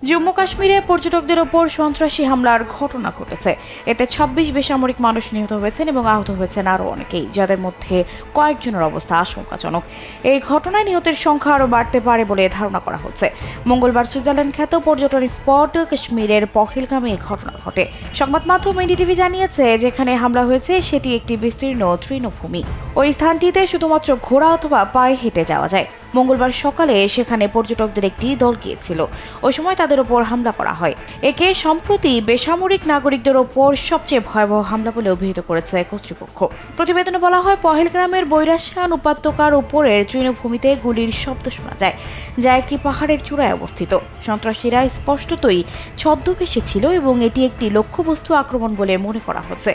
জম্মু কাশ্মীরে পর্যটকদের ওপর সন্ত্রাসী হামলার ঘটনা ঘটেছে। এতে ২৬ বেসামরিক মানুষ নিহত হয়েছেন এবং আহত হয়েছেন আরও অনেকেই, যাদের মধ্যে কয়েকজনের অবস্থা আশঙ্কাজনক। এই ঘটনায় নিহতের সংখ্যা আরও বাড়তে পারে বলে ধারণা করা হচ্ছে। মঙ্গলবার সুইজারল্যান্ড খ্যাত পর্যটন স্পট কাশ্মীরের পহেলগামে এই ঘটনা ঘটে। সংবাদ মাধ্যম এনডিটিভি জানিয়েছে, যেখানে হামলা হয়েছে সেটি একটি বিস্তীর্ণ তৃণভূমি। ওই স্থানটিতে শুধুমাত্র ঘোড়া অথবা পায়ে হেঁটে যাওয়া যায়। মঙ্গলবার সকালে সেখানে পর্যটকদের একটি দল গিয়েছিল। ওই সময় তাদের ওপর হামলা করা হয়। একে সম্প্রতি বেসামরিক নাগরিকদের ওপর সবচেয়ে ভয়াবহ হামলা বলে অভিহিত করেছে কর্তৃপক্ষ। প্রতিবেদনে বলা হয়, পহেলগ্রামের বৈরাশান উপত্যকার উপরের তৃণভূমিতে গুলির শব্দ শোনা যায়, যা একটি পাহাড়ের চূড়ায় অবস্থিত। সন্ত্রাসীরা স্পষ্টতই ছদ্মবেশে ছিল এবং এটি একটি লক্ষ্যবস্তু আক্রমণ বলে মনে করা হচ্ছে।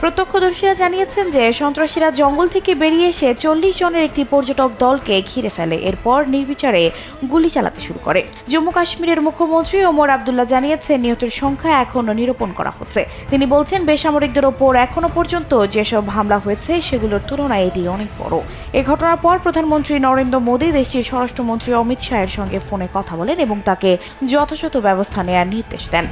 প্রত্যক্ষদর্শীরা জানিয়েছেন যে সন্ত্রাসীরা জঙ্গল থেকে বেরিয়ে এসে ৪০ জনের একটি পর্যটক দলকে ঘিরে ফেলে। এরপর নির্বিচারে গুলি চালাতে শুরু করে। জম্মু কাশ্মীরের মুখ্যমন্ত্রী ওমর আবদুল্লাহ জানিয়েছেন, নিহতের সংখ্যা এখনও নিরূপণ করা হচ্ছে। তিনি বলছেন, বেসামরিকদের ওপর এখনো পর্যন্ত যেসব হামলা হয়েছে সেগুলোর তুলনায় এটি অনেক বড়। এই ঘটনার পর প্রধানমন্ত্রী নরেন্দ্র মোদী দেশটির স্বরাষ্ট্রমন্ত্রী অমিত শাহের সঙ্গে ফোনে কথা বলেন এবং তাকে যথাযথ ব্যবস্থা নেওয়ার নির্দেশ দেন।